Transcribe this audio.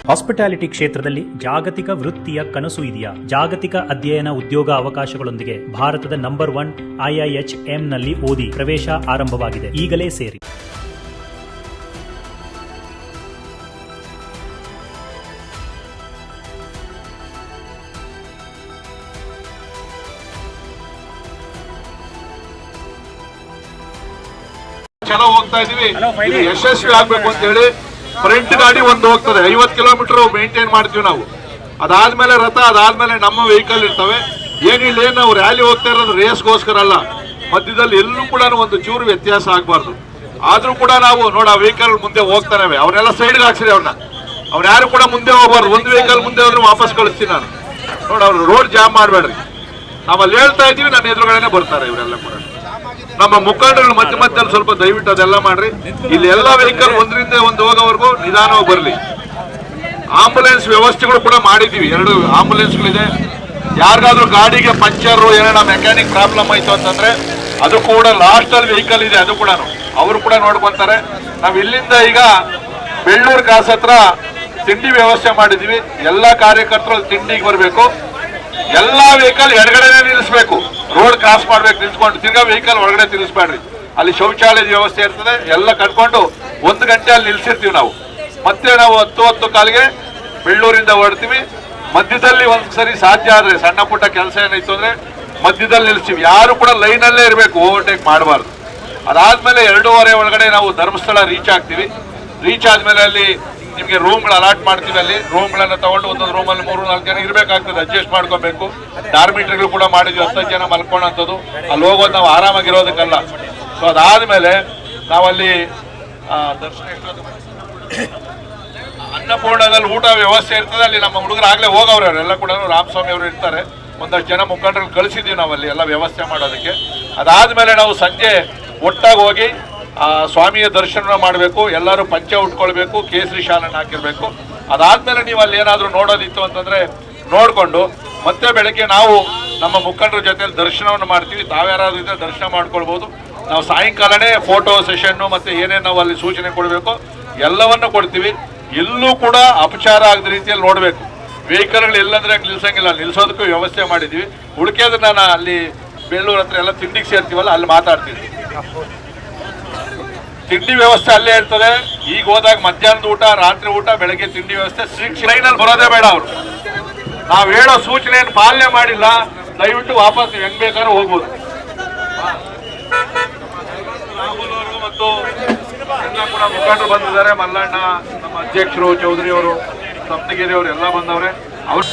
Hospitality ಕ್ಷೇತ್ರದಲ್ಲಿ ಜಾಗತಿಕ ವೃತ್ತಿಯ ಕನಸು ಇದೆಯಾ? ಜಾಗತಿಕ ಅಧ್ಯಯನ ಉದ್ಯೋಗ ಅವಕಾಶಗಳೊಂದಿಗೆ ಭಾರತದ ನಂಬರ್ 1 IIHM ನಲ್ಲಿ ಓದಿ ಪ್ರವೇಶ ಆರಂಭವಾಗಿದೆ. ಈಗಲೇ ಸೇರಿ. ಚೆನ್ನಾಗಿ ಹೋಗ್ತಾ ಇದೀವಿ. ಇದು ಯಶಸ್ವಿ ಆಗ್ಬೇಕು ಅಂತ ಹೇಳಿ ಫ್ರಂಟ್ ಗಾಡಿ ಒಂದು ಹೋಗ್ತದೆ, 50 ಕಿಲೋಮೀಟರ್ ಮೇಂಟೈನ್ ಮಾಡ್ತೀವಿ ನಾವು. ಅದಾದ್ಮೇಲೆ ರಥ, ಅದಾದ್ಮೇಲೆ ನಮ್ಮ ವೆಹಿಕಲ್ ಇರ್ತವೆ. ಏನಿಲ್ಲ, ನಾವು ರ್ಯಾಲಿ ಹೋಗ್ತಾ ಇರೋದು ರೇಸ್ಗೋಸ್ಕರ ಅಲ್ಲ. ಮಧ್ಯದಲ್ಲಿ ಎಲ್ಲೂ ಕೂಡ ಒಂದು ಚೂರು ವ್ಯತ್ಯಾಸ ಆಗಬಾರ್ದು. ಆದ್ರೂ ಕೂಡ ನಾವು ನೋಡ ವೆಹಿಕಲ್ ಮುಂದೆ ಹೋಗ್ತಾನೆ, ಅವನ್ನೆಲ್ಲ ಸೈಡ್ಗೆ ಹಾಕ್ಸಿರಿ. ಅವ್ರು ಯಾರು ಕೂಡ ಮುಂದೆ ಹೋಗ್ಬಾರ್ದು. ಒಂದು ವೆಹಿಕಲ್ ಮುಂದೆ ಹೋದ್ರೆ ವಾಪಸ್ ಕಳಿಸ್ತೀನಿ ನಾನು. ನೋಡ, ಅವ್ರು ರೋಡ್ ಜಾಮ್ ಮಾಡಬೇಡ್ರಿ. ನಾವಲ್ಲಿ ಹೇಳ್ತಾ ಇದೀವಿ, ನನ್ನ ಎದುರುಗಡೆನೆ ಬರ್ತಾರೆ ಇವರೆಲ್ಲ ಕೂಡ. ನಮ್ಮ ಮುಖಂಡರು ಮಧ್ಯದಲ್ಲಿ ಸ್ವಲ್ಪ ದಯವಿಟ್ಟು ಅದೆಲ್ಲ ಮಾಡ್ರಿ. ಇಲ್ಲಿ ಎಲ್ಲ ವೆಹಿಕಲ್ ಒಂದರಿಂದ ಒಂದು ಹೋಗೋವರೆಗೂ ನಿಧಾನವಾಗಿ ಬರಲಿ. ಆಂಬುಲೆನ್ಸ್ ವ್ಯವಸ್ಥೆಗಳು ಕೂಡ ಮಾಡಿದೀವಿ, 2 ಆಂಬುಲೆನ್ಸ್ಗಳಿದೆ. ಯಾರಿಗಾದ್ರೂ ಗಾಡಿಗೆ ಪಂಚರ್, ಏನಾರ ಮೆಕ್ಯಾನಿಕ್ ಪ್ರಾಬ್ಲಮ್ ಆಯ್ತು ಅಂತಂದ್ರೆ ಅದು ಕೂಡ ಲಾಸ್ಟ್ ಅಲ್ಲಿ ವೆಹಿಕಲ್ ಇದೆ, ಅದು ಕೂಡ ಅವರು ಕೂಡ ನೋಡ್ಕೊಂತಾರೆ. ನಾವು ಇಲ್ಲಿಂದ ಈಗ ಬೆಳ್ಳೂರು ಕಾಸ್ ಹತ್ರ ತಿಂಡಿ ವ್ಯವಸ್ಥೆ ಮಾಡಿದೀವಿ. ಎಲ್ಲ ಕಾರ್ಯಕರ್ತರು ತಿಂಡಿಗೆ ಬರಬೇಕು. ಎಲ್ಲಾ ವೆಹಿಕಲ್ ಎಡಗಡೆನೆ ನಿಲ್ಲಿಸಬೇಕು. ರೋಡ್ ಕ್ರಾಸ್ ಮಾಡ್ಬೇಕು, ನಿಲ್ಸ್ಕೊಂಡು ತಿರ್ಗಾ ವೆಹಿಕಲ್ ಒಳಗಡೆ ತಿರ್ಗಿಸ್ಬೇಡ್ರಿ. ಅಲ್ಲಿ ಶೌಚಾಲಯದ ವ್ಯವಸ್ಥೆ ಇರ್ತದೆ, ಎಲ್ಲ ಕಟ್ಕೊಂಡು 1 ಗಂಟೆ ಅಲ್ಲಿ ನಿಲ್ಸಿರ್ತೀವಿ ನಾವು. ಮತ್ತೆ ನಾವು 10 ಕಾಲಿಗೆ ಬೆಳ್ಳೂರಿಂದ ಹೊರಡ್ತೀವಿ. ಮಧ್ಯದಲ್ಲಿ ಒಂದ್ಸರಿ ಸಾಧ್ಯ ಆದ್ರೆ ಸಣ್ಣ ಪುಟ್ಟ ಕೆಲಸ ಏನಾಯ್ತು ಅಂದ್ರೆ ಮಧ್ಯದಲ್ಲಿ ನಿಲ್ಸ್ತೀವಿ. ಯಾರು ಕೂಡ ಲೈನಲ್ಲೇ ಇರಬೇಕು, ಓವರ್ಟೇಕ್ ಮಾಡಬಾರ್ದು. ಅದಾದ್ಮೇಲೆ 2:30 ಒಳಗಡೆ ನಾವು ಧರ್ಮಸ್ಥಳ ರೀಚ್ ಆಗ್ತೀವಿ. ರೀಚ್ ಆದ್ಮೇಲೆ ಅಲ್ಲಿ ನಿಮಗೆ ರೂಮ್ಗಳು ಅಲಾಟ್ ಮಾಡ್ತೀವಿ. ಅಲ್ಲಿ ರೂಮ್ಗಳನ್ನ ತಗೊಂಡು ಒಂದೊಂದು ರೂಮಲ್ಲಿ 3-4 ಜನ ಇರಬೇಕಾಗ್ತದೆ, ಅಡ್ಜಸ್ಟ್ ಮಾಡ್ಕೋಬೇಕು. ಡಾರ್ಮಿಟರಿಗಳು ಕೂಡ ಮಾಡಿದ್ವಿ, 10 ಜನ ಮಲ್ಕೊಳ್ಳೋಂಥದ್ದು. ಅಲ್ಲಿ ಹೋಗೋದು ನಾವು ಆರಾಮಾಗಿರೋದಕ್ಕಲ್ಲ. ಸೊ ಅದಾದ್ಮೇಲೆ ನಾವಲ್ಲಿ ದರ್ಶನ ಅನ್ನಪೂರ್ಣದಲ್ಲಿ ಊಟ ವ್ಯವಸ್ಥೆ ಇರ್ತದೆ. ಅಲ್ಲಿ ನಮ್ಮ ಹುಡುಗರು ಆಗ್ಲೇ ಹೋಗವ್ರೆ, ಅವರೆಲ್ಲ ಕೂಡ ರಾಮಸ್ವಾಮಿ ಅವರು ಇರ್ತಾರೆ. ಒಂದಷ್ಟು ಜನ ಮುಖಂಡರು ಕಳಿಸಿದ್ವಿ ನಾವಲ್ಲಿ ಎಲ್ಲ ವ್ಯವಸ್ಥೆ ಮಾಡೋದಕ್ಕೆ. ಅದಾದ್ಮೇಲೆ ನಾವು ಸಂಜೆ ಒಟ್ಟಾಗಿ ಹೋಗಿ ಸ್ವಾಮಿಯ ದರ್ಶನ ಮಾಡಬೇಕು. ಎಲ್ಲರೂ ಪಂಚೆ ಉಟ್ಕೊಳ್ಬೇಕು, ಕೇಸರಿ ಶಾಲನ್ನು ಹಾಕಿರ್ಬೇಕು. ಅದಾದ್ಮೇಲೆ ನೀವು ಅಲ್ಲಿ ಏನಾದರೂ ನೋಡೋದಿತ್ತು ಅಂತಂದ್ರೆ ನೋಡಿಕೊಂಡು ಮತ್ತೆ ಬೆಳಗ್ಗೆ ನಾವು ನಮ್ಮ ಮುಖಂಡರ ಜೊತೆ ದರ್ಶನವನ್ನು ಮಾಡ್ತೀವಿ. ತಾವ್ಯಾರಾದ್ರೂ ಇದ್ರೆ ದರ್ಶನ ಮಾಡ್ಕೊಳ್ಬೋದು. ನಾವು ಸಾಯಂಕಾಲನೇ ಫೋಟೋ ಸೆಷನ್ನು ಮತ್ತೆ ಏನೇನು ನಾವು ಅಲ್ಲಿ ಸೂಚನೆ ಕೊಡಬೇಕು ಎಲ್ಲವನ್ನು ಕೊಡ್ತೀವಿ. ಎಲ್ಲೂ ಕೂಡ ಅಪಚಾರ ಆಗದ ರೀತಿಯಲ್ಲಿ ನೋಡಬೇಕು. ವೆಹಿಕಲ್ಗಳು ಎಲ್ಲಂದ್ರೆ ನಿಲ್ಸಂಗಿಲ್ಲ, ನಿಲ್ಸೋದಕ್ಕೂ ವ್ಯವಸ್ಥೆ ಮಾಡಿದ್ದೀವಿ. ಉಳಿಕೆದು ನಾನು ಅಲ್ಲಿ ಬೆಳ್ಳೂರು ಹತ್ರ ಎಲ್ಲ ತಿಂಡಿಗೆ ಸೇರ್ತೀವಲ್ಲ, ಅಲ್ಲಿ ಮಾತಾಡ್ತೀವಿ. ತಿಂಡಿ ವ್ಯವಸ್ಥೆ ಅಲ್ಲೇ ಇರ್ತದೆ. ಈಗ ಹೋದಾಗ ಮಧ್ಯಾಹ್ನದ ಊಟ, ರಾತ್ರಿ ಊಟ, ಬೆಳಗ್ಗೆ ತಿಂಡಿ ವ್ಯವಸ್ಥೆ. 6 ಲೈನಲ್ಲಿ ಬರೋದೇ ಬೇಡ. ಅವರು ನಾವು ಹೇಳೋ ಸೂಚನೆಯನ್ನು ಪಾಲನೆ ಮಾಡಿಲ್ಲ, ದಯವಿಟ್ಟು ವಾಪಸ್ ಹೆಂಗ್ ಬೇಕಾದ್ರೂ ಹೋಗ್ಬೋದು. ರಾಹುಲ್ ಅವರು ಮತ್ತು ಎಲ್ಲ ಕೂಡ ಮುಖಂಡರು ಬಂದಿದ್ದಾರೆ. ಮಲ್ಲಣ್ಣ, ನಮ್ಮ ಅಧ್ಯಕ್ಷರು, ಚೌಧರಿ ಅವರು, ಸಪ್ತಗಿರಿ ಅವರು ಎಲ್ಲ ಬಂದವ್ರೆ. ಅವ್ರು